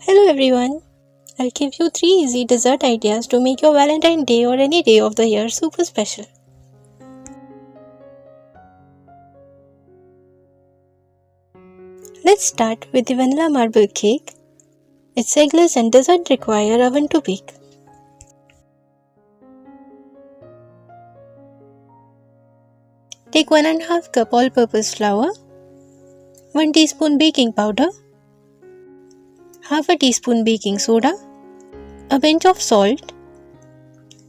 Hello everyone. I'll give you 3 easy dessert ideas to make your Valentine Day or any day of the year super special. Let's start with the vanilla marble cake. It's eggless and doesn't require oven to bake. Take 1.5 cup all-purpose flour, 1 teaspoon baking powder, half a teaspoon baking soda, a pinch of salt.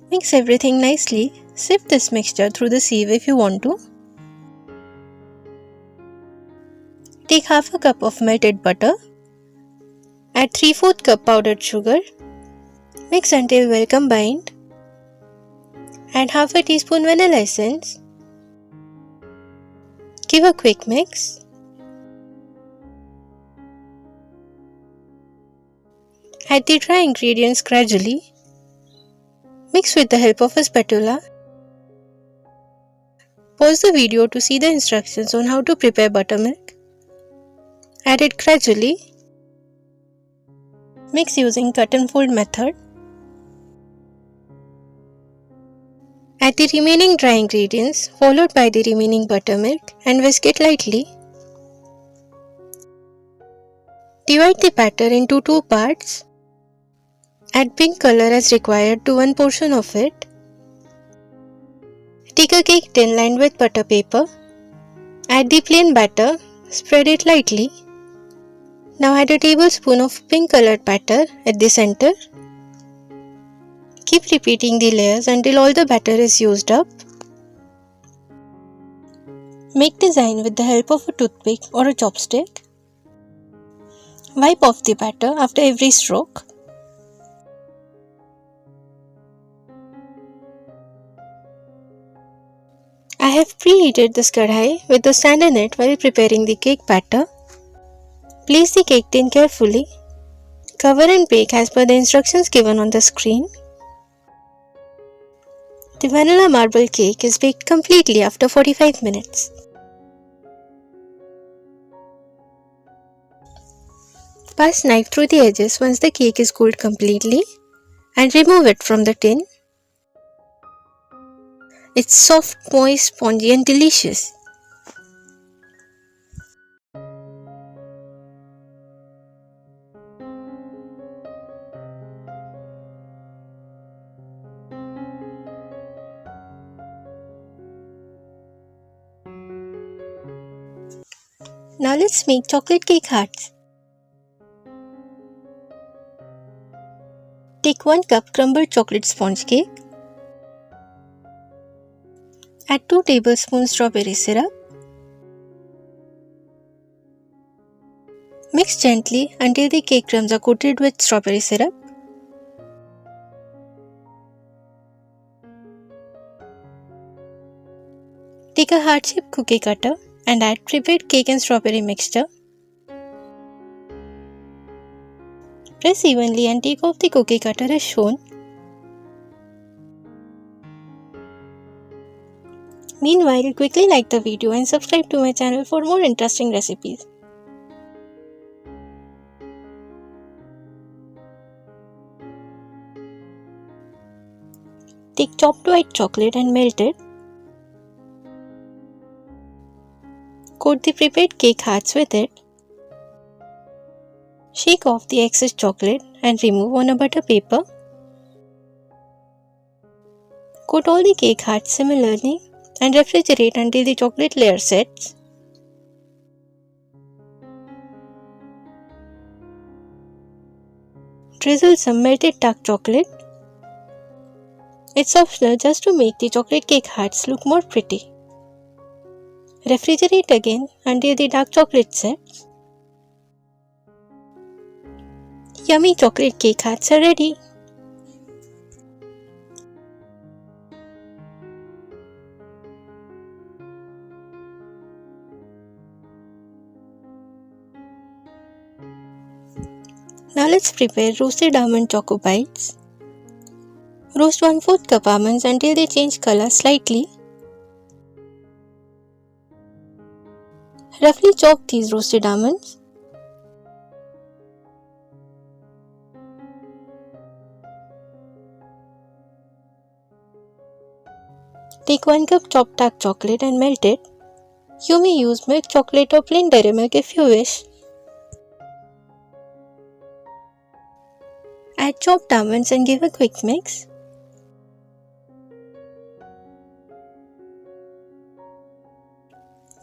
Mix everything nicely. Sift this mixture through the sieve if you want to. Take half a cup of melted butter. Add 3/4 cup powdered sugar. Mix until well combined. Add half a teaspoon vanilla essence. Give a quick mix. Add the dry ingredients gradually. Mix with the help of a spatula. Pause the video to see the instructions on how to prepare buttermilk. Add it gradually. Mix using cut and fold method. Add the remaining dry ingredients followed by the remaining buttermilk and whisk it lightly. Divide the batter into 2 parts. Add pink color as required to one portion of it. Take a cake tin lined with butter paper. Add the plain batter. Spread it lightly. Now add a tablespoon of pink colored batter at the center. Keep repeating the layers until all the batter is used up. Make design with the help of a toothpick or a chopstick. Wipe off the batter after every stroke. I have preheated this kadhai with the stand in it while preparing the cake batter. Place the cake tin carefully. Cover and bake as per the instructions given on the screen. The vanilla marble cake is baked completely after 45 minutes. Pass knife through the edges once the cake is cooled completely and remove it from the tin. It's soft, moist, spongy and delicious. Now let's make chocolate cake hearts. Take 1 cup crumbled chocolate sponge cake. Add 2 tablespoons strawberry syrup. Mix gently until the cake crumbs are coated with strawberry syrup. Take a heart-shaped cookie cutter and add prepared cake and strawberry mixture. Press evenly and take off the cookie cutter as shown. Meanwhile, quickly like the video and subscribe to my channel for more interesting recipes. Take chopped white chocolate and melt it. Coat the prepared cake hearts with it. Shake off the excess chocolate and remove on a butter paper. Coat all the cake hearts similarly and refrigerate until the chocolate layer sets. Drizzle some melted dark chocolate. It's optional just to make the chocolate cake hearts look more pretty. Refrigerate again until the dark chocolate sets. Yummy chocolate cake hearts are ready. Now let's prepare roasted almond choco bites. Roast 1/4 cup almonds until they change color slightly. Roughly chop these roasted almonds. Take 1 cup chopped dark chocolate and melt it. You may use milk chocolate or plain dairy milk if you wish. Add chopped almonds and give a quick mix.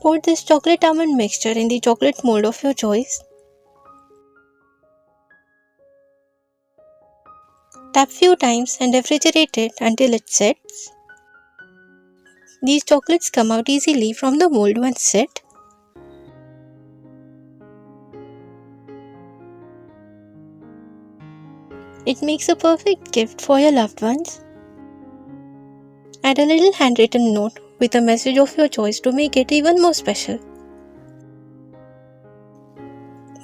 Pour this chocolate almond mixture in the chocolate mold of your choice. Tap few times and refrigerate it until it sets. These chocolates come out easily from the mold once set. It makes a perfect gift for your loved ones. Add a little handwritten note with a message of your choice to make it even more special.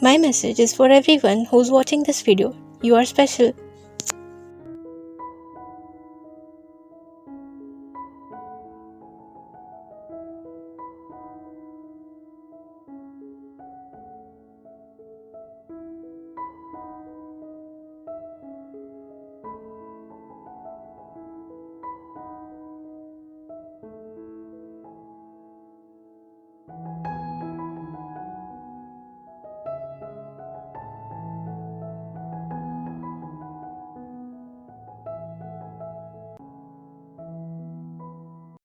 My message is for everyone who's watching this video. You are special.